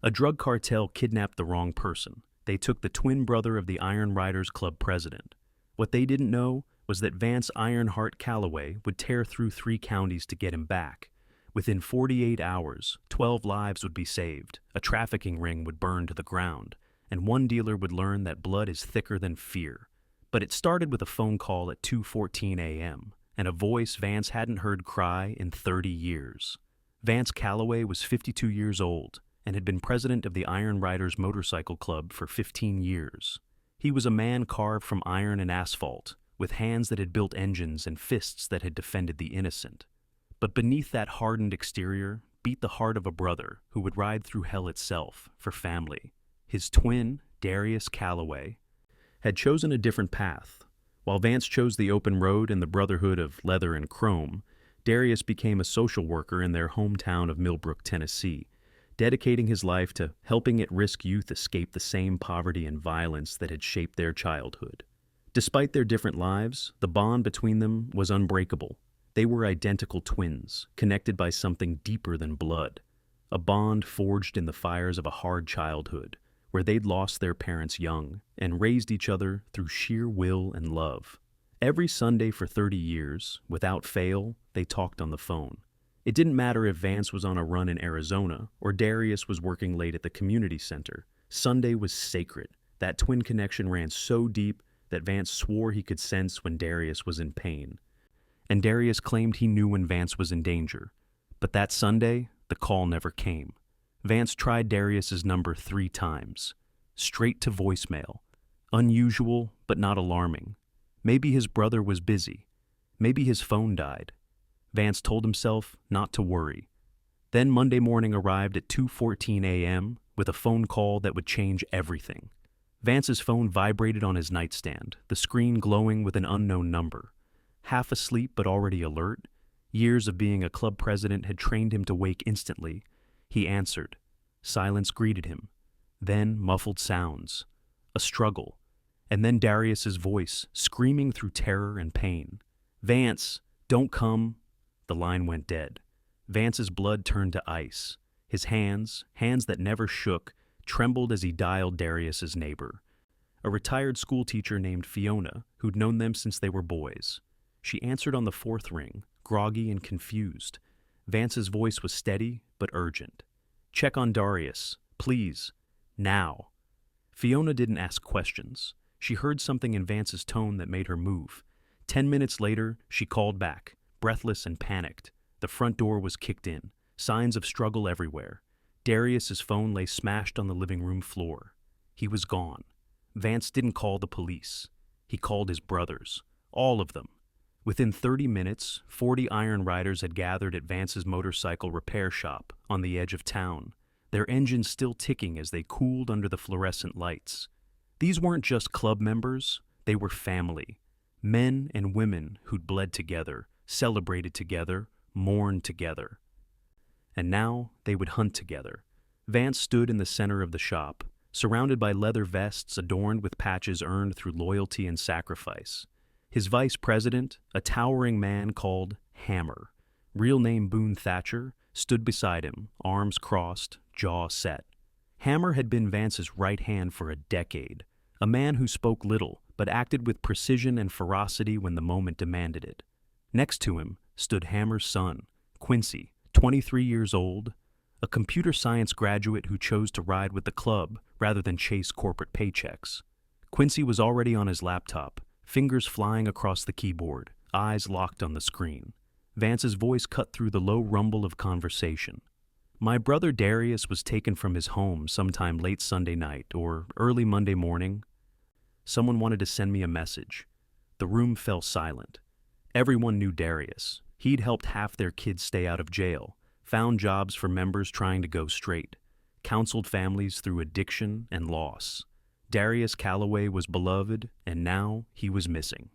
A drug cartel kidnapped the wrong person. They took the twin brother of the Iron Riders Club president. What they didn't know was that Vance Ironheart Calloway would tear through 3 counties to get him back. Within 48 hours, 12 lives would be saved, a trafficking ring would burn to the ground, and one dealer would learn that blood is thicker than fear. But it started with a phone call at 2:14 a.m., and a voice Vance hadn't heard cry in 30 years. Vance Calloway was 52 years old and had been president of the Iron Riders Motorcycle Club for 15 years. He was a man carved from iron and asphalt, with hands that had built engines and fists that had defended the innocent. But beneath that hardened exterior beat the heart of a brother who would ride through hell itself for family. His twin, Darius Calloway, had chosen a different path. While Vance chose the open road and the Brotherhood of leather and chrome, Darius became a social worker in their hometown of Millbrook, Tennessee, dedicating his life to helping at-risk youth escape the same poverty and violence that had shaped their childhood. Despite their different lives, the bond between them was unbreakable. They were identical twins, connected by something deeper than blood, a bond forged in the fires of a hard childhood, where they'd lost their parents young and raised each other through sheer will and love. Every Sunday for 30 years, without fail, they talked on the phone. It didn't matter if Vance was on a run in Arizona or Darius was working late at the community center. Sunday was sacred. That twin connection ran so deep that Vance swore he could sense when Darius was in pain. And Darius claimed he knew when Vance was in danger. But that Sunday, the call never came. Vance tried Darius's number 3 times. Straight to voicemail. Unusual, but not alarming. Maybe his brother was busy. Maybe his phone died. Vance told himself not to worry. Then Monday morning arrived at 2:14 a.m. with a phone call that would change everything. Vance's phone vibrated on his nightstand, the screen glowing with an unknown number. Half asleep but already alert, years of being a club president had trained him to wake instantly. He answered. Silence greeted him. Then muffled sounds. A struggle. And then Darius's voice, screaming through terror and pain. Vance, don't come. The line went dead. Vance's blood turned to ice. His hands that never shook, trembled as he dialed Darius's neighbor, a retired schoolteacher named Fiona, who'd known them since they were boys. She answered on the 4th ring, groggy and confused. Vance's voice was steady but urgent. Check on Darius, please, now. Fiona didn't ask questions. She heard something in Vance's tone that made her move. 10 minutes later, she called back, breathless and panicked. The front door was kicked in, signs of struggle everywhere. Darius's phone lay smashed on the living room floor. He was gone. Vance didn't call the police. He called his brothers, all of them. Within 30 minutes, 40 Iron Riders had gathered at Vance's motorcycle repair shop on the edge of town, their engines still ticking as they cooled under the fluorescent lights. These weren't just club members, they were family. Men and women who'd bled together, celebrated together, mourned together. And now they would hunt together. Vance stood in the center of the shop, surrounded by leather vests adorned with patches earned through loyalty and sacrifice. His vice president, a towering man called Hammer, real name Boone Thatcher, stood beside him, arms crossed, jaw set. Hammer had been Vance's right hand for a decade, a man who spoke little but acted with precision and ferocity when the moment demanded it. Next to him stood Hammer's son, Quincy, 23 years old, a computer science graduate who chose to ride with the club rather than chase corporate paychecks. Quincy was already on his laptop, fingers flying across the keyboard, eyes locked on the screen. Vance's voice cut through the low rumble of conversation. My brother Darius was taken from his home sometime late Sunday night or early Monday morning. Someone wanted to send me a message. The room fell silent. Everyone knew Darius. He'd helped half their kids stay out of jail, found jobs for members trying to go straight, counseled families through addiction and loss. Darius Calloway was beloved, and now he was missing.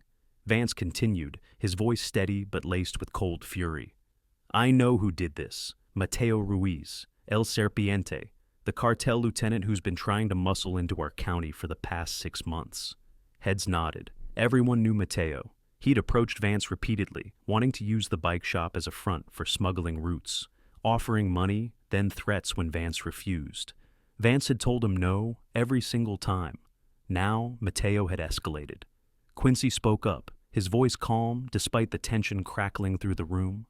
Vance continued, his voice steady but laced with cold fury. I know who did this. Mateo Ruiz, El Serpiente, the cartel lieutenant who's been trying to muscle into our county for the past 6 months. Heads nodded. Everyone knew Mateo. He'd approached Vance repeatedly, wanting to use the bike shop as a front for smuggling routes, offering money, then threats when Vance refused. Vance had told him no every single time. Now, Mateo had escalated. Quincy spoke up, his voice calm despite the tension crackling through the room.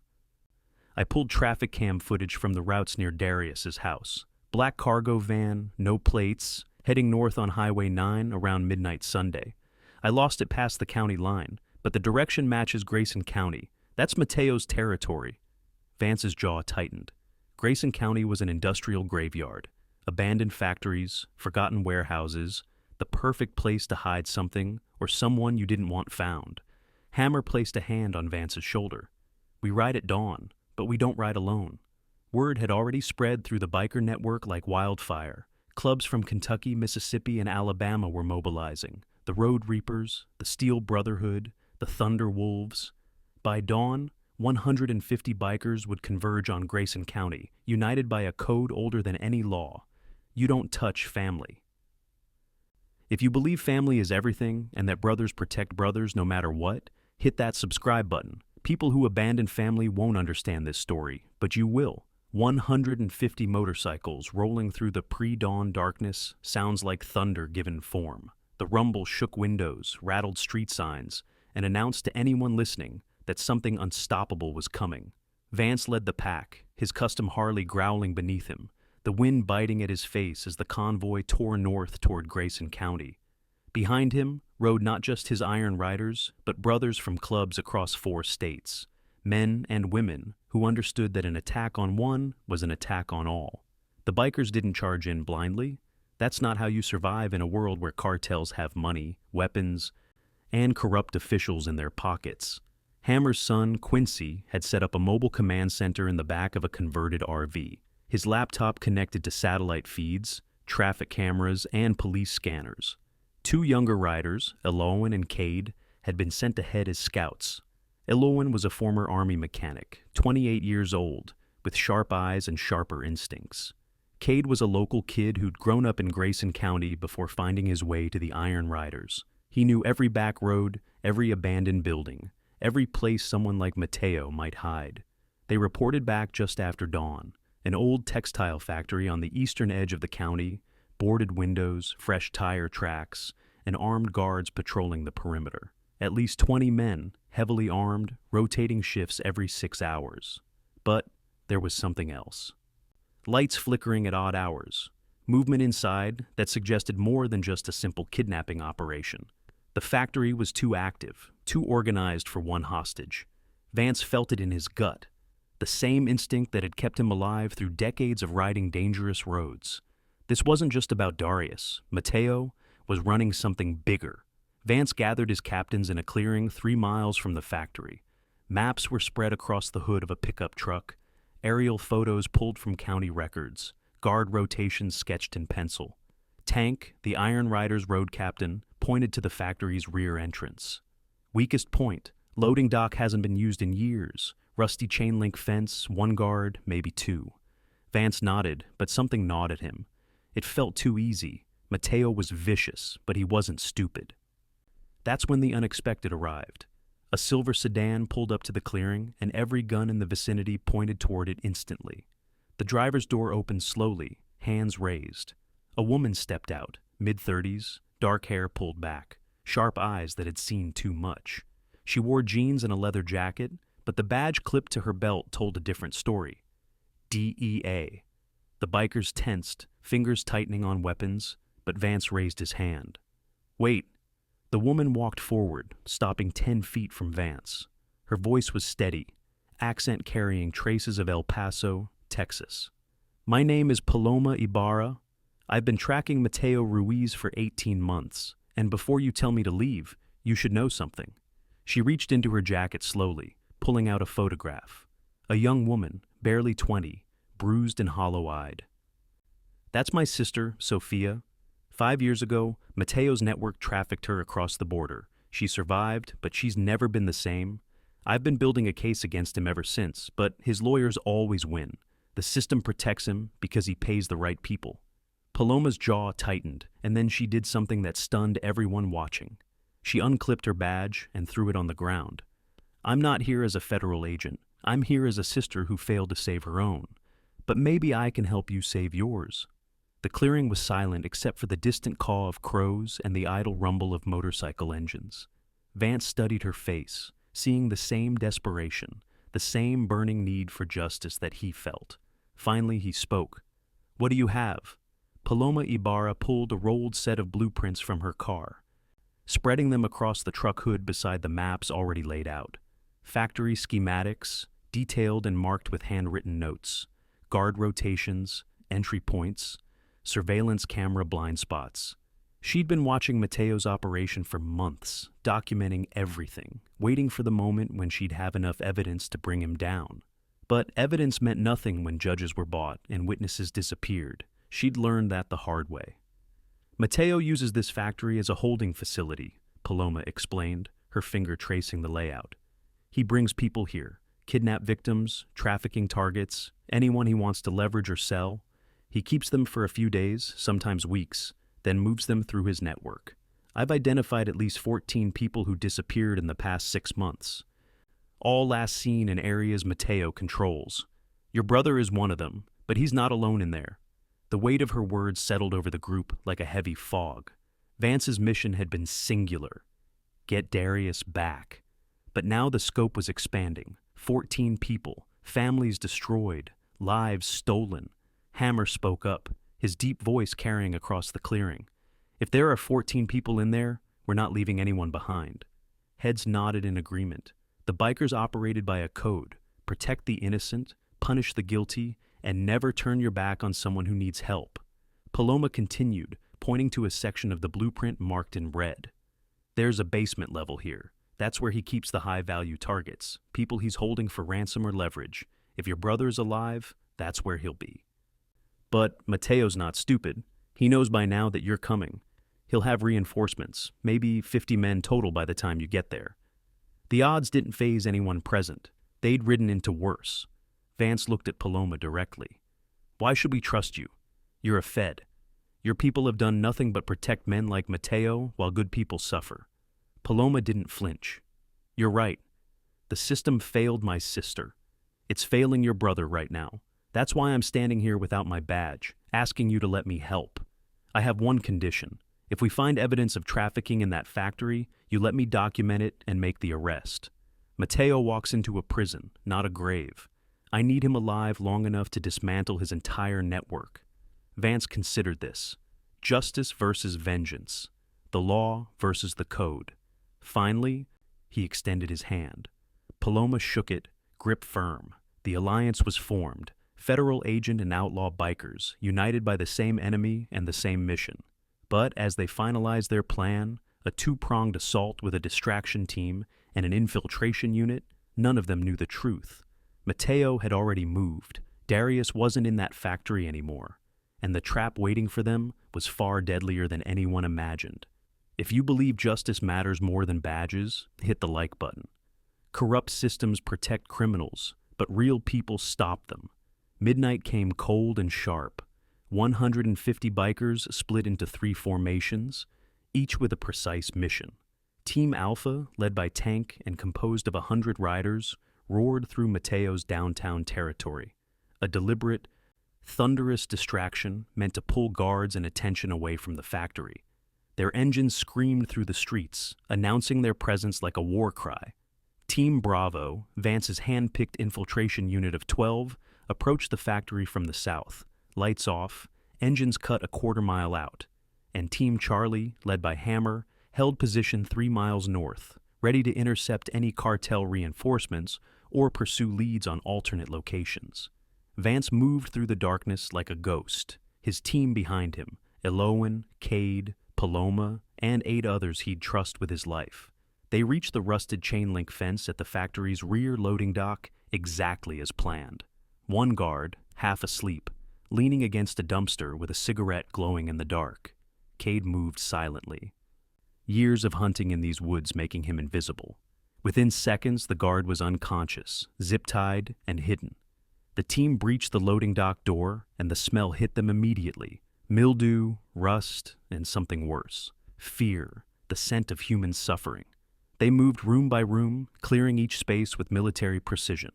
I pulled traffic cam footage from the routes near Darius's house. Black cargo van, no plates, heading north on Highway 9 around midnight Sunday. I lost it past the county line, but the direction matches Grayson County. That's Mateo's territory. Vance's jaw tightened. Grayson County was an industrial graveyard. Abandoned factories, forgotten warehouses, the perfect place to hide something or someone you didn't want found. Hammer placed a hand on Vance's shoulder. We ride at dawn, but we don't ride alone. Word had already spread through the biker network like wildfire. Clubs from Kentucky, Mississippi, and Alabama were mobilizing. The Road Reapers, the Steel Brotherhood, the Thunder Wolves. By dawn, 150 bikers would converge on Grayson County, united by a code older than any law. You don't touch family. If you believe family is everything and that brothers protect brothers no matter what, hit that subscribe button. People who abandon family won't understand this story, but you will. 150 motorcycles rolling through the pre-dawn darkness sounds like thunder given form. The rumble shook windows, rattled street signs, and announced to anyone listening that something unstoppable was coming. Vance led the pack, his custom Harley growling beneath him, the wind biting at his face as the convoy tore north toward Grayson County. Behind him rode not just his Iron Riders, but brothers from clubs across 4 states, men and women who understood that an attack on one was an attack on all. The bikers didn't charge in blindly. That's not how you survive in a world where cartels have money, weapons, and corrupt officials in their pockets. Hammer's son, Quincy, had set up a mobile command center in the back of a converted RV. His laptop connected to satellite feeds, traffic cameras, and police scanners. 2 younger riders, Elowen and Cade, had been sent ahead as scouts. Elowen was a former army mechanic, 28 years old, with sharp eyes and sharper instincts. Cade was a local kid who'd grown up in Grayson County before finding his way to the Iron Riders. He knew every back road, every abandoned building, every place someone like Mateo might hide. They reported back just after dawn. An old textile factory on the eastern edge of the county, boarded windows, fresh tire tracks, and armed guards patrolling the perimeter. At least 20 men, heavily armed, rotating shifts every 6 hours. But there was something else. Lights flickering at odd hours. Movement inside that suggested more than just a simple kidnapping operation. The factory was too active, too organized for one hostage. Vance felt it in his gut. The same instinct that had kept him alive through decades of riding dangerous roads. This wasn't just about Darius. Mateo was running something bigger. Vance gathered his captains in a clearing 3 miles from the factory. Maps were spread across the hood of a pickup truck, aerial photos pulled from county records, guard rotations sketched in pencil. Tank, the Iron Riders' road captain, pointed to the factory's rear entrance. Weakest point, loading dock hasn't been used in years. Rusty chain link fence, 1 guard, maybe 2. Vance nodded, but something gnawed at him. It felt too easy. Mateo was vicious, but he wasn't stupid. That's when the unexpected arrived. A silver sedan pulled up to the clearing, and every gun in the vicinity pointed toward it instantly. The driver's door opened slowly, hands raised. A woman stepped out, mid-30s, dark hair pulled back, sharp eyes that had seen too much. She wore jeans and a leather jacket, but the badge clipped to her belt told a different story. DEA. The bikers tensed, fingers tightening on weapons, but Vance raised his hand. Wait. The woman walked forward, stopping 10 feet from Vance. Her voice was steady, accent carrying traces of El Paso, Texas. My name is Paloma Ibarra. I've been tracking Mateo Ruiz for 18 months, and before you tell me to leave, you should know something. She reached into her jacket slowly, pulling out a photograph. A young woman, barely 20, bruised and hollow-eyed. That's my sister, Sophia. 5 years ago, Mateo's network trafficked her across the border. She survived, but she's never been the same. I've been building a case against him ever since, but his lawyers always win. The system protects him because he pays the right people. Paloma's jaw tightened, and then she did something that stunned everyone watching. She unclipped her badge and threw it on the ground. I'm not here as a federal agent. I'm here as a sister who failed to save her own. But maybe I can help you save yours. The clearing was silent except for the distant caw of crows and the idle rumble of motorcycle engines. Vance studied her face, seeing the same desperation, the same burning need for justice that he felt. Finally, he spoke. "What do you have?" Paloma Ibarra pulled a rolled set of blueprints from her car, spreading them across the truck hood beside the maps already laid out. Factory schematics, detailed and marked with handwritten notes, guard rotations, entry points, surveillance camera blind spots. She'd been watching Mateo's operation for months, documenting everything, waiting for the moment when she'd have enough evidence to bring him down. But evidence meant nothing when judges were bought and witnesses disappeared. She'd learned that the hard way. "Mateo uses this factory as a holding facility," Paloma explained, her finger tracing the layout. "He brings people here, kidnap victims, trafficking targets, anyone he wants to leverage or sell. He keeps them for a few days, sometimes weeks, then moves them through his network. I've identified at least 14 people who disappeared in the past 6 months. All last seen in areas Mateo controls. Your brother is one of them, but he's not alone in there." The weight of her words settled over the group like a heavy fog. Vance's mission had been singular: get Darius back. But now the scope was expanding. 14 people, families destroyed, lives stolen. Hammer spoke up, his deep voice carrying across the clearing. "If there are 14 people in there, we're not leaving anyone behind." Heads nodded in agreement. The bikers operated by a code: protect the innocent, punish the guilty, and never turn your back on someone who needs help. Paloma continued, pointing to a section of the blueprint marked in red. "There's a basement level here. That's where he keeps the high-value targets, people he's holding for ransom or leverage. If your brother's alive, that's where he'll be." "But Mateo's not stupid. He knows by now that you're coming. He'll have reinforcements, maybe 50 men total by the time you get there." The odds didn't faze anyone present. They'd ridden into worse. Vance looked at Paloma directly. "Why should we trust you? You're a Fed. Your people have done nothing but protect men like Mateo while good people suffer." Paloma didn't flinch. "You're right. The system failed my sister. It's failing your brother right now. That's why I'm standing here without my badge, asking you to let me help. I have one condition. If we find evidence of trafficking in that factory, you let me document it and make the arrest. Mateo walks into a prison, not a grave. I need him alive long enough to dismantle his entire network." Vance considered this. Justice versus vengeance. The law versus the code. Finally, he extended his hand. Paloma shook it, grip firm. The alliance was formed. Federal agent and outlaw bikers, united by the same enemy and the same mission. But as they finalized their plan, a two-pronged assault with a distraction team and an infiltration unit, none of them knew the truth. Mateo had already moved. Darius wasn't in that factory anymore. And the trap waiting for them was far deadlier than anyone imagined. If you believe justice matters more than badges, hit the like button. Corrupt systems protect criminals, but real people stop them. Midnight came cold and sharp. 150 bikers split into 3 formations, each with a precise mission. Team Alpha, led by Tank and composed of 100 riders, roared through Mateo's downtown territory. A deliberate, thunderous distraction meant to pull guards and attention away from the factory. Their engines screamed through the streets, announcing their presence like a war cry. Team Bravo, Vance's hand-picked infiltration unit of 12, approached the factory from the south, lights off, engines cut a quarter-mile out, and Team Charlie, led by Hammer, held position 3 miles north, ready to intercept any cartel reinforcements or pursue leads on alternate locations. Vance moved through the darkness like a ghost, his team behind him, Elowen, Cade, Paloma, and 8 others he'd trust with his life. They reached the rusted chain-link fence at the factory's rear loading dock exactly as planned. One guard, half asleep, leaning against a dumpster with a cigarette glowing in the dark. Cade moved silently. Years of hunting in these woods making him invisible. Within seconds, the guard was unconscious, zip-tied, and hidden. The team breached the loading dock door, and the smell hit them immediately. Mildew, rust, and something worse. Fear, the scent of human suffering. They moved room by room, clearing each space with military precision.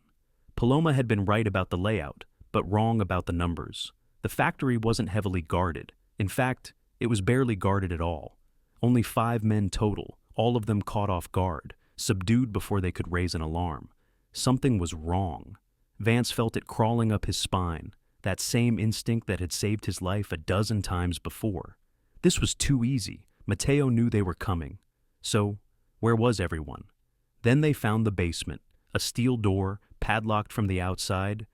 Paloma had been right about the layout, but wrong about the numbers. The factory wasn't heavily guarded. In fact, it was barely guarded at all. Only 5 men total, all of them caught off guard, subdued before they could raise an alarm. Something was wrong. Vance felt it crawling up his spine, that same instinct that had saved his life a dozen times before. This was too easy. Mateo knew they were coming. So, where was everyone? Then they found the basement, a steel door, padlocked from the outside,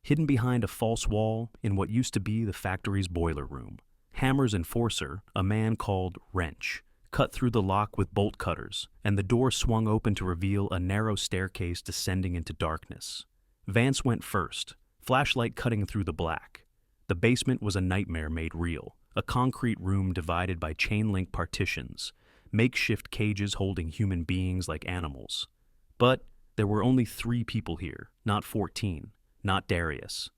hidden behind a false wall in what used to be the factory's boiler room. Hammer's enforcer, a man called Wrench, cut through the lock with bolt cutters, and the door swung open to reveal a narrow staircase descending into darkness. Vance went first, flashlight cutting through the black. The basement was a nightmare made real, a concrete room divided by chain-link partitions, makeshift cages holding human beings like animals. But there were only 3 people here, not 14, not Darius.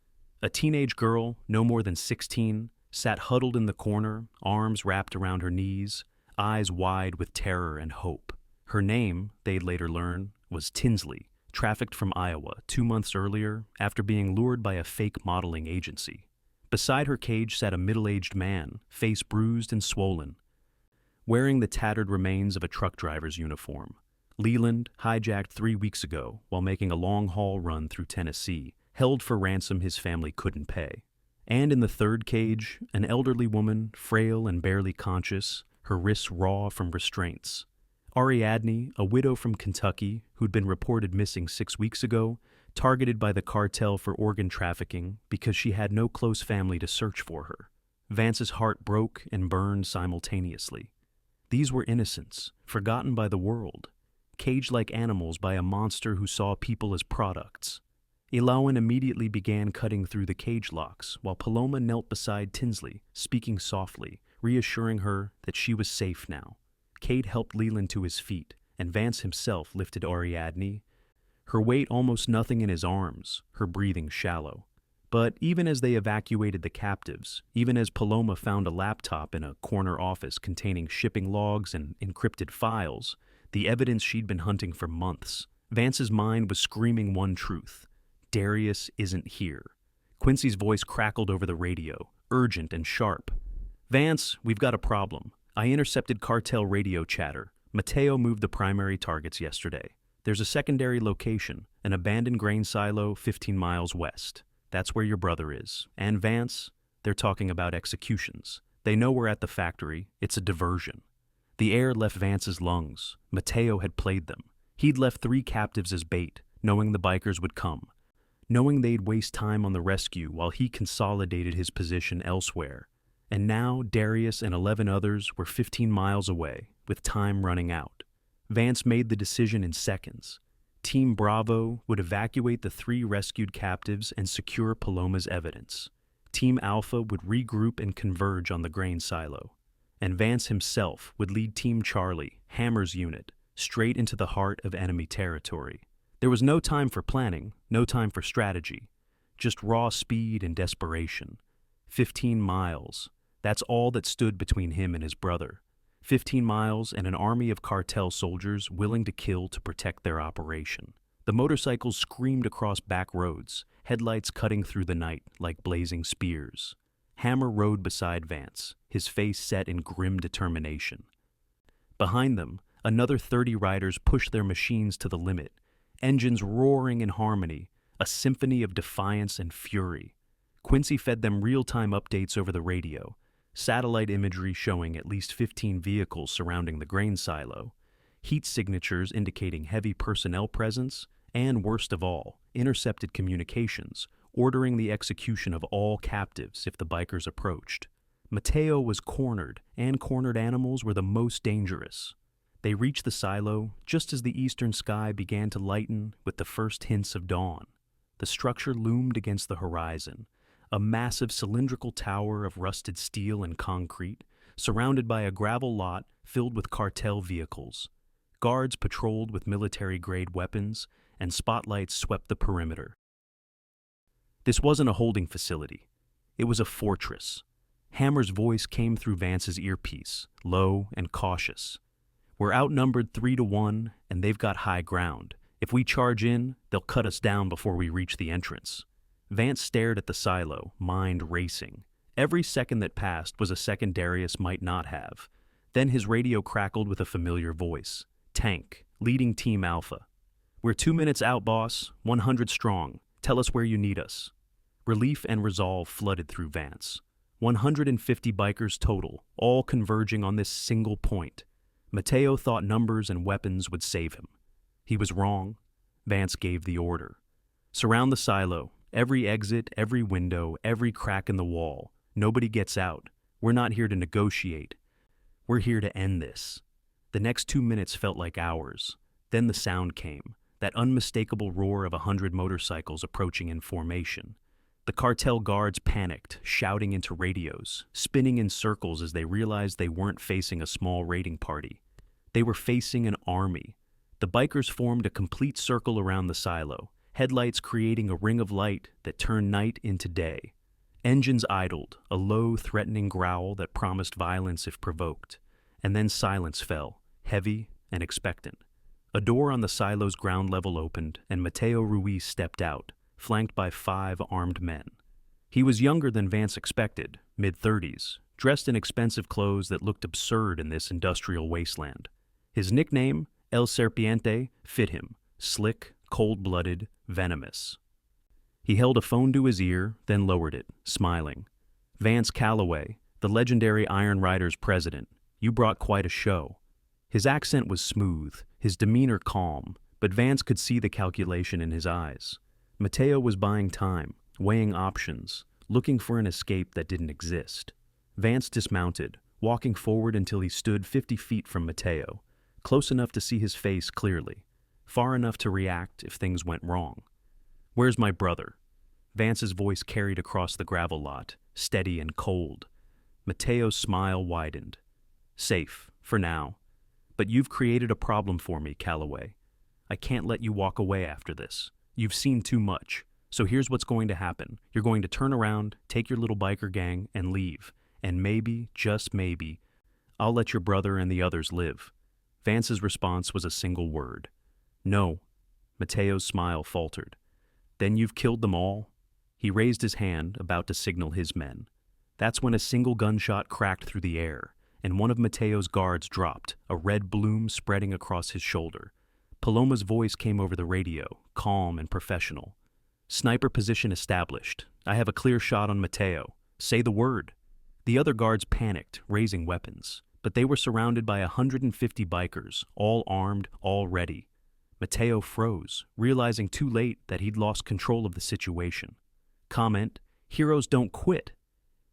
A teenage girl, no more than 16, sat huddled in the corner, arms wrapped around her knees, eyes wide with terror and hope. Her name, they'd later learn, was Tinsley, trafficked from Iowa 2 months earlier after being lured by a fake modeling agency. Beside her cage sat a middle-aged man, face bruised and swollen, wearing the tattered remains of a truck driver's uniform. Leland, hijacked 3 weeks ago while making a long-haul run through Tennessee, held for ransom his family couldn't pay. And in the third cage, an elderly woman, frail and barely conscious, her wrists raw from restraints. Ariadne, a widow from Kentucky who'd been reported missing 6 weeks ago, targeted by the cartel for organ trafficking because she had no close family to search for her. Vance's heart broke and burned simultaneously. These were innocents, forgotten by the world, caged like animals by a monster who saw people as products. Elawan immediately began cutting through the cage locks, while Paloma knelt beside Tinsley, speaking softly, reassuring her that she was safe now. Cade helped Leland to his feet, and Vance himself lifted Ariadne, her weight almost nothing in his arms, her breathing shallow. But even as they evacuated the captives, even as Paloma found a laptop in a corner office containing shipping logs and encrypted files, the evidence she'd been hunting for months, Vance's mind was screaming one truth: Darius isn't here. Quincy's voice crackled over the radio, urgent and sharp. Vance, we've got a problem. I intercepted cartel radio chatter. Mateo moved the primary targets yesterday. There's a secondary location, an abandoned grain silo 15 miles west. That's where your brother is. And Vance, they're talking about executions. They know we're at the factory. It's a diversion. The air left Vance's lungs. Mateo had played them. He'd left 3 captives as bait, knowing the bikers would come, knowing they'd waste time on the rescue while he consolidated his position elsewhere. And now Darius and 11 others were 15 miles away, with time running out. Vance made the decision in seconds. Team Bravo would evacuate the 3 rescued captives and secure Paloma's evidence. Team Alpha would regroup and converge on the grain silo. And Vance himself would lead Team Charlie, Hammer's unit, straight into the heart of enemy territory. There was no time for planning, no time for strategy, just raw speed and desperation. 15 miles. That's all that stood between him and his brother. 15 miles and an army of cartel soldiers willing to kill to protect their operation. The motorcycles screamed across back roads, headlights cutting through the night like blazing spears. Hammer rode beside Vance, his face set in grim determination. Behind them, another 30 riders pushed their machines to the limit, engines roaring in harmony, a symphony of defiance and fury. Quincy fed them real-time updates over the radio, satellite imagery showing at least 15 vehicles surrounding the grain silo, heat signatures indicating heavy personnel presence, and worst of all, intercepted communications, ordering the execution of all captives if the bikers approached. Mateo was cornered, and cornered animals were the most dangerous. They reached the silo just as the eastern sky began to lighten with the first hints of dawn. The structure loomed against the horizon, a massive cylindrical tower of rusted steel and concrete, surrounded by a gravel lot filled with cartel vehicles. Guards patrolled with military-grade weapons, and spotlights swept the perimeter. This wasn't a holding facility. It was a fortress. Hammer's voice came through Vance's earpiece, low and cautious. We're outnumbered 3-1, and they've got high ground. If we charge in, they'll cut us down before we reach the entrance. Vance stared at the silo, mind racing. Every second that passed was a second Darius might not have. Then his radio crackled with a familiar voice. Tank, leading Team Alpha. We're 2 minutes out, boss. 100 strong. Tell us where you need us. Relief and resolve flooded through Vance. 150 bikers total, all converging on this single point. Mateo thought numbers and weapons would save him. He was wrong. Vance gave the order. Surround the silo. Every exit, every window, every crack in the wall. Nobody gets out. We're not here to negotiate. We're here to end this. The next 2 minutes felt like hours. Then the sound came, that unmistakable roar of 100 motorcycles approaching in formation. The cartel guards panicked, shouting into radios, spinning in circles as they realized they weren't facing a small raiding party. They were facing an army. The bikers formed a complete circle around the silo, headlights creating a ring of light that turned night into day. Engines idled, a low, threatening growl that promised violence if provoked. And then silence fell, heavy and expectant. A door on the silo's ground level opened, and Mateo Ruiz stepped out, flanked by 5 armed men. He was younger than Vance expected, mid-30s, dressed in expensive clothes that looked absurd in this industrial wasteland. His nickname, El Serpiente, fit him, slick, cold-blooded, venomous. He held a phone to his ear, then lowered it, smiling. Vance Calloway, the legendary Iron Riders president, you brought quite a show. His accent was smooth, his demeanor calm, but Vance could see the calculation in his eyes. Mateo was buying time, weighing options, looking for an escape that didn't exist. Vance dismounted, walking forward until he stood 50 feet from Mateo, close enough to see his face clearly, far enough to react if things went wrong. Where's my brother? Vance's voice carried across the gravel lot, steady and cold. Mateo's smile widened. Safe, for now. But you've created a problem for me, Calloway. I can't let you walk away after this. You've seen too much. So here's what's going to happen. You're going to turn around, take your little biker gang, and leave. And maybe, just maybe, I'll let your brother and the others live. Vance's response was a single word. No. Mateo's smile faltered. Then you've killed them all? He raised his hand, about to signal his men. That's when a single gunshot cracked through the air, and one of Mateo's guards dropped, a red bloom spreading across his shoulder. Paloma's voice came over the radio, calm and professional. Sniper position established. I have a clear shot on Mateo. Say the word. The other guards panicked, raising weapons, but they were surrounded by 150 bikers, all armed, all ready. Mateo froze, realizing too late that he'd lost control of the situation. Comment, heroes don't quit.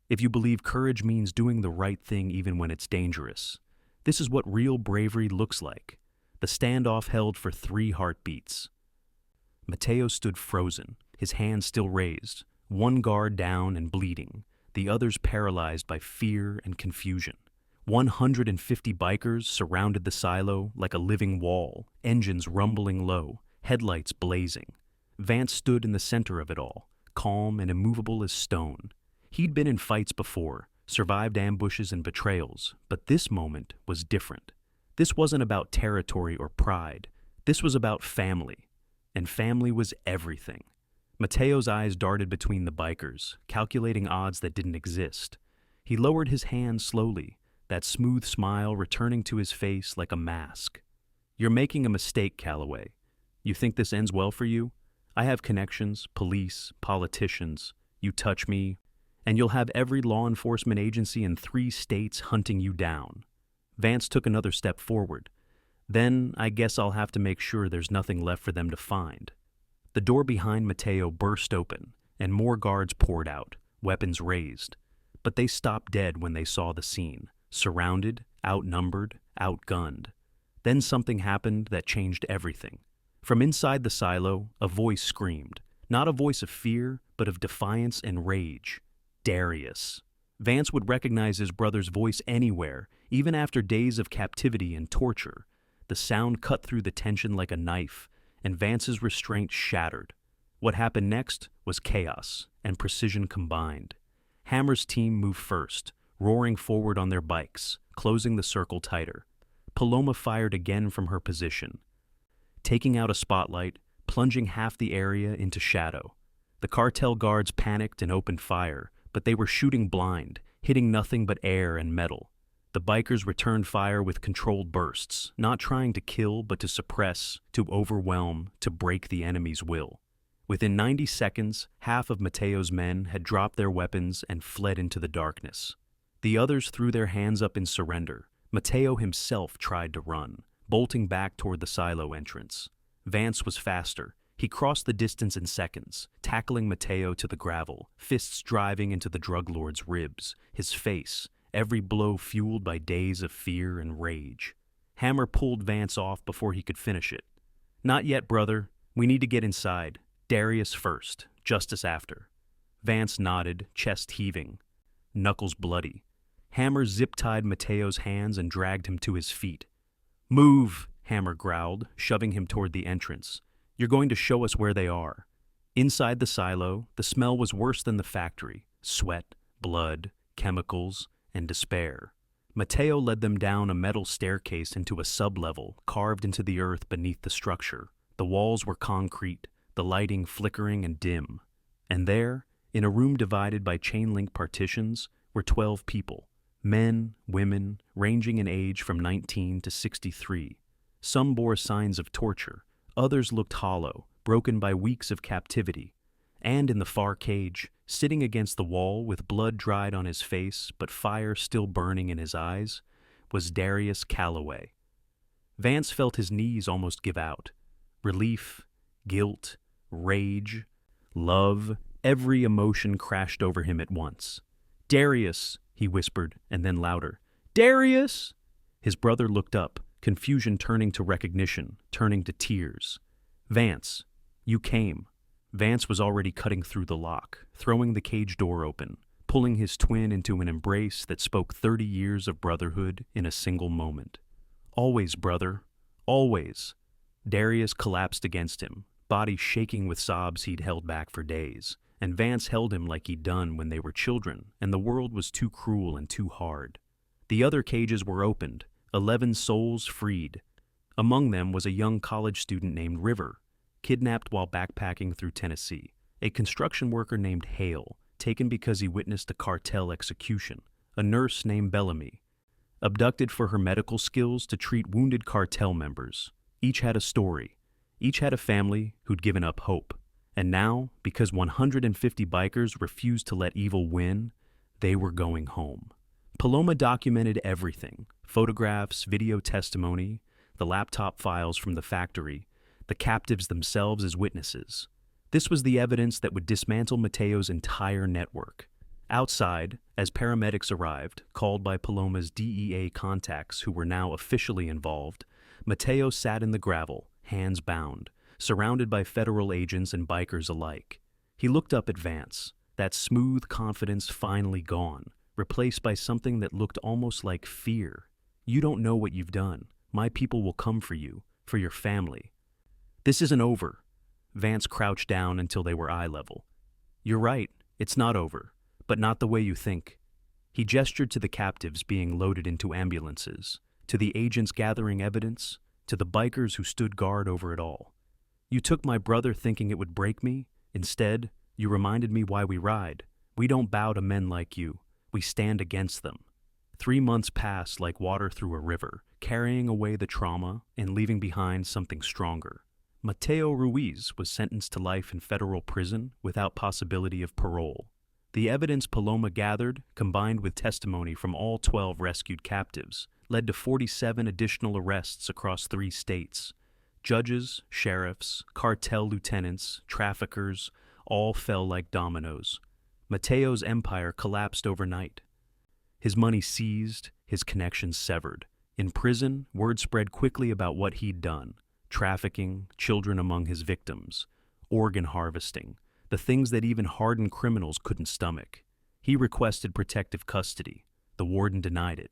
If you believe courage means doing the right thing even when it's dangerous. This is what real bravery looks like. The standoff held for 3 heartbeats. Mateo stood frozen, his hands still raised, one guard down and bleeding, the others paralyzed by fear and confusion. 150 bikers surrounded the silo like a living wall, engines rumbling low, headlights blazing. Vance stood in the center of it all, calm and immovable as stone. He'd been in fights before, survived ambushes and betrayals, but this moment was different. This wasn't about territory or pride. This was about family. And family was everything. Mateo's eyes darted between the bikers, calculating odds that didn't exist. He lowered his hand slowly, that smooth smile returning to his face like a mask. You're making a mistake, Calloway. You think this ends well for you? I have connections, police, politicians. You touch me, and you'll have every law enforcement agency in 3 states hunting you down. Vance took another step forward. Then I guess I'll have to make sure there's nothing left for them to find. The door behind Mateo burst open, and more guards poured out, weapons raised. But they stopped dead when they saw the scene. Surrounded, outnumbered, outgunned. Then something happened that changed everything. From inside the silo, a voice screamed, not a voice of fear, but of defiance and rage. Darius. Vance would recognize his brother's voice anywhere, even after days of captivity and torture. The sound cut through the tension like a knife, and Vance's restraint shattered. What happened next was chaos and precision combined. Hammer's team moved first, roaring forward on their bikes, closing the circle tighter. Paloma fired again from her position, taking out a spotlight, plunging half the area into shadow. The cartel guards panicked and opened fire, but they were shooting blind, hitting nothing but air and metal. The bikers returned fire with controlled bursts, not trying to kill but to suppress, to overwhelm, to break the enemy's will. Within 90 seconds, half of Mateo's men had dropped their weapons and fled into the darkness. The others threw their hands up in surrender. Mateo himself tried to run, bolting back toward the silo entrance. Vance was faster. He crossed the distance in seconds, tackling Mateo to the gravel, fists driving into the drug lord's ribs, his face, every blow fueled by days of fear and rage. Hammer pulled Vance off before he could finish it. "Not yet, brother. We need to get inside. Darius first, justice after." Vance nodded, chest heaving, knuckles bloody. Hammer zip-tied Mateo's hands and dragged him to his feet. "Move," Hammer growled, shoving him toward the entrance. "You're going to show us where they are." Inside the silo, the smell was worse than the factory. Sweat, blood, chemicals, and despair. Mateo led them down a metal staircase into a sub-level carved into the earth beneath the structure. The walls were concrete, the lighting flickering and dim. And there, in a room divided by chain-link partitions, were 12 people. Men, women, ranging in age from 19 to 63. Some bore signs of torture. Others looked hollow, broken by weeks of captivity. And in the far cage, sitting against the wall with blood dried on his face but fire still burning in his eyes, was Darius Calloway. Vance felt his knees almost give out. Relief, guilt, rage, love, every emotion crashed over him at once. "Darius," he whispered, and then louder. "Darius!" His brother looked up, confusion turning to recognition, turning to tears. "Vance, you came." Vance was already cutting through the lock, throwing the cage door open, pulling his twin into an embrace that spoke 30 years of brotherhood in a single moment. "Always, brother. Always." Darius collapsed against him, body shaking with sobs he'd held back for days, and Vance held him like he'd done when they were children and the world was too cruel and too hard. The other cages were opened, 11 souls freed. Among them was a young college student named River, kidnapped while backpacking through Tennessee, a construction worker named Hale, taken because he witnessed a cartel execution, a nurse named Bellamy, abducted for her medical skills to treat wounded cartel members. Each had a story. Each had a family who'd given up hope. And now, because 150 bikers refused to let evil win, they were going home. Paloma documented everything: photographs, video testimony, the laptop files from the factory, the captives themselves as witnesses. This was the evidence that would dismantle Mateo's entire network. Outside, as paramedics arrived, called by Paloma's DEA contacts who were now officially involved, Mateo sat in the gravel, hands bound, surrounded by federal agents and bikers alike. He looked up at Vance, that smooth confidence finally gone, replaced by something that looked almost like fear. "You don't know what you've done. My people will come for you, for your family." "This isn't over." Vance crouched down until they were eye level. "You're right, it's not over, but not the way you think." He gestured to the captives being loaded into ambulances, to the agents gathering evidence, to the bikers who stood guard over it all. "You took my brother thinking it would break me. Instead, you reminded me why we ride. We don't bow to men like you. We stand against them." 3 months passed like water through a river, carrying away the trauma and leaving behind something stronger. Mateo Ruiz was sentenced to life in federal prison without possibility of parole. The evidence Paloma gathered, combined with testimony from all 12 rescued captives, led to 47 additional arrests across 3 states. Judges, sheriffs, cartel lieutenants, traffickers, all fell like dominoes. Mateo's empire collapsed overnight. His money seized, his connections severed. In prison, word spread quickly about what he'd done: trafficking, children among his victims, organ harvesting, the things that even hardened criminals couldn't stomach. He requested protective custody. The warden denied it.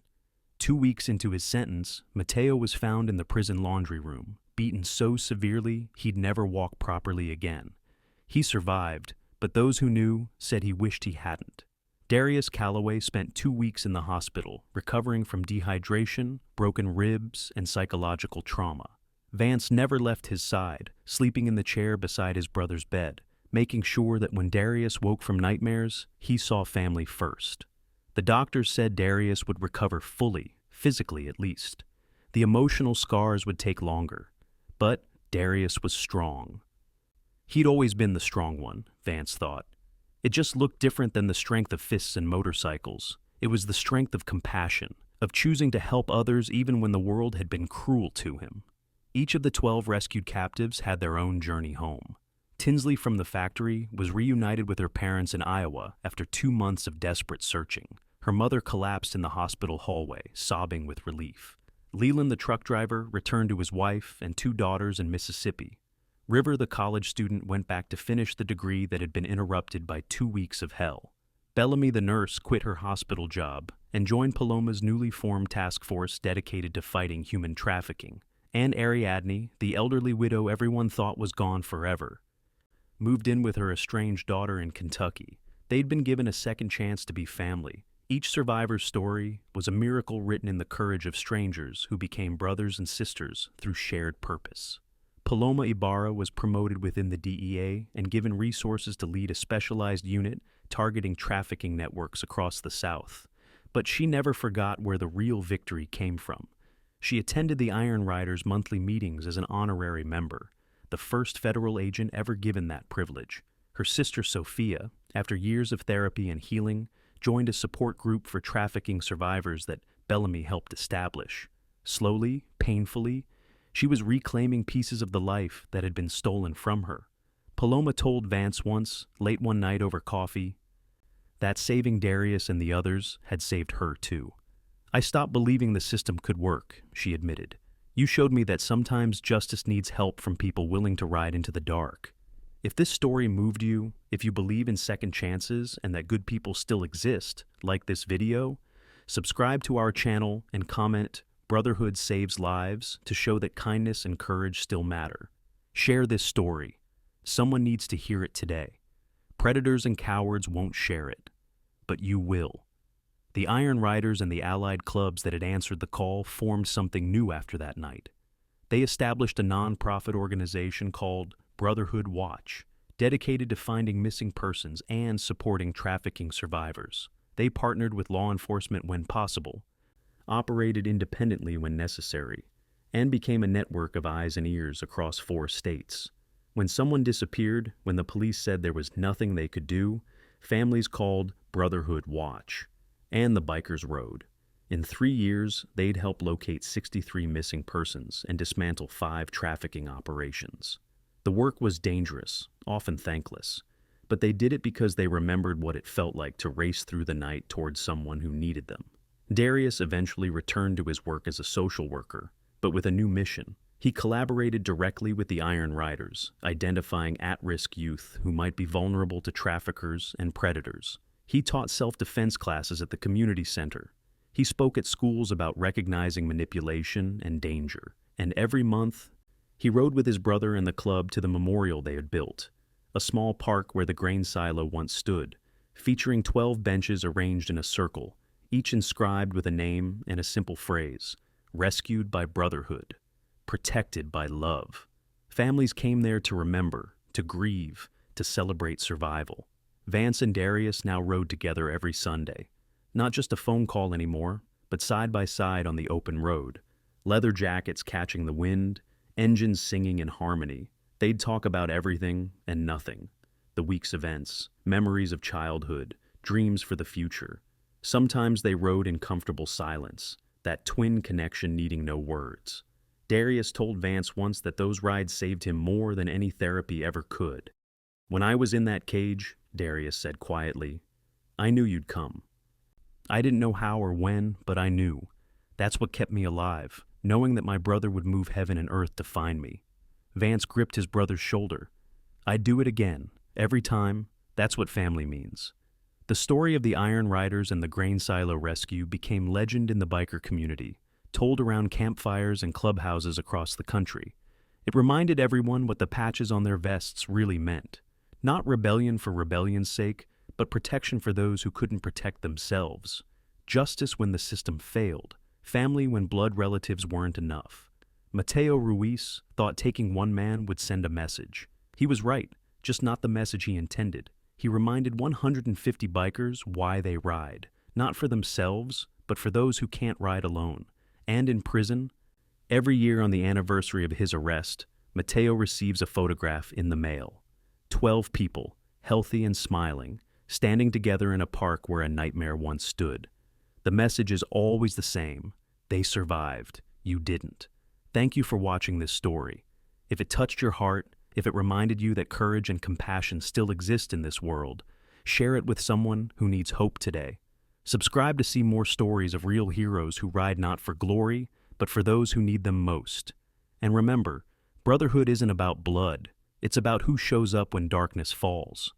2 weeks into his sentence, Mateo was found in the prison laundry room, beaten so severely he'd never walk properly again. He survived, but those who knew said he wished he hadn't. Darius Calloway spent 2 weeks in the hospital, recovering from dehydration, broken ribs, and psychological trauma. Vance never left his side, sleeping in the chair beside his brother's bed, making sure that when Darius woke from nightmares, he saw family first. The doctors said Darius would recover fully, physically at least. The emotional scars would take longer, but Darius was strong. He'd always been the strong one, Vance thought. It just looked different than the strength of fists and motorcycles. It was the strength of compassion, of choosing to help others even when the world had been cruel to him. Each of the 12 rescued captives had their own journey home. Tinsley from the factory was reunited with her parents in Iowa after 2 months of desperate searching. Her mother collapsed in the hospital hallway, sobbing with relief. Leland, the truck driver, returned to his wife and 2 daughters in Mississippi. River, the college student, went back to finish the degree that had been interrupted by 2 weeks of hell. Bellamy, the nurse, quit her hospital job and joined Paloma's newly formed task force dedicated to fighting human trafficking. And Ariadne, the elderly widow everyone thought was gone forever, moved in with her estranged daughter in Kentucky. They'd been given a second chance to be family. Each survivor's story was a miracle written in the courage of strangers who became brothers and sisters through shared purpose. Paloma Ibarra was promoted within the DEA and given resources to lead a specialized unit targeting trafficking networks across the South. But she never forgot where the real victory came from. She attended the Ironriders' monthly meetings as an honorary member, the first federal agent ever given that privilege. Her sister Sophia, after years of therapy and healing, joined a support group for trafficking survivors that Bellamy helped establish. Slowly, painfully, she was reclaiming pieces of the life that had been stolen from her. Paloma told Vance once, late one night over coffee, that saving Darius and the others had saved her too. "I stopped believing the system could work," she admitted. "You showed me that sometimes justice needs help from people willing to ride into the dark." If this story moved you, if you believe in second chances and that good people still exist, like this video, subscribe to our channel and comment "Brotherhood saves lives" to show that kindness and courage still matter. Share this story. Someone needs to hear it today. Predators and cowards won't share it, but you will. The Iron Riders and the allied clubs that had answered the call formed something new after that night. They established a non-profit organization called Brotherhood Watch, dedicated to finding missing persons and supporting trafficking survivors. They partnered with law enforcement when possible, operated independently when necessary, and became a network of eyes and ears across 4 states. When someone disappeared, when the police said there was nothing they could do, families called Brotherhood Watch and the Biker'S Road. In 3 years, they'd help locate 63 missing persons and dismantle 5 trafficking operations. The work was dangerous, often thankless, but they did it because they remembered what it felt like to race through the night towards someone who needed them. Darius eventually returned to his work as a social worker, but with a new mission. He collaborated directly with the Iron Riders, identifying at-risk youth who might be vulnerable to traffickers and predators. He taught self-defense classes at the community center. He spoke at schools about recognizing manipulation and danger. And every month, he rode with his brother and the club to the memorial they had built, a small park where the grain silo once stood, featuring 12 benches arranged in a circle, each inscribed with a name and a simple phrase: rescued by brotherhood, protected by love. Families came there to remember, to grieve, to celebrate survival. Vance and Darius now rode together every Sunday. Not just a phone call anymore, but side by side on the open road. Leather jackets catching the wind, engines singing in harmony. They'd talk about everything and nothing. The week's events, memories of childhood, dreams for the future. Sometimes they rode in comfortable silence, that twin connection needing no words. Darius told Vance once that those rides saved him more than any therapy ever could. "When I was in that cage," Darius said quietly, "I knew you'd come. I didn't know how or when, but I knew. That's what kept me alive, knowing that my brother would move heaven and earth to find me." Vance gripped his brother's shoulder. "I'd do it again, every time. That's what family means." The story of the Iron Riders and the grain silo rescue became legend in the biker community, told around campfires and clubhouses across the country. It reminded everyone what the patches on their vests really meant. Not rebellion for rebellion's sake, but protection for those who couldn't protect themselves. Justice when the system failed. Family when blood relatives weren't enough. Mateo Ruiz thought taking one man would send a message. He was right. just not the message he intended. He reminded 150 bikers why they ride, not for themselves, but for those who can't ride alone. And in prison, every year on the anniversary of his arrest, Mateo receives a photograph in the mail. 12 people, healthy and smiling, standing together in a park where a nightmare once stood. The message is always the same. They survived. You didn't. Thank you for watching this story. If it touched your heart, if it reminded you that courage and compassion still exist in this world, share it with someone who needs hope today. Subscribe to see more stories of real heroes who ride not for glory, but for those who need them most. And remember, Brotherhood isn't about blood. It's about who shows up when darkness falls.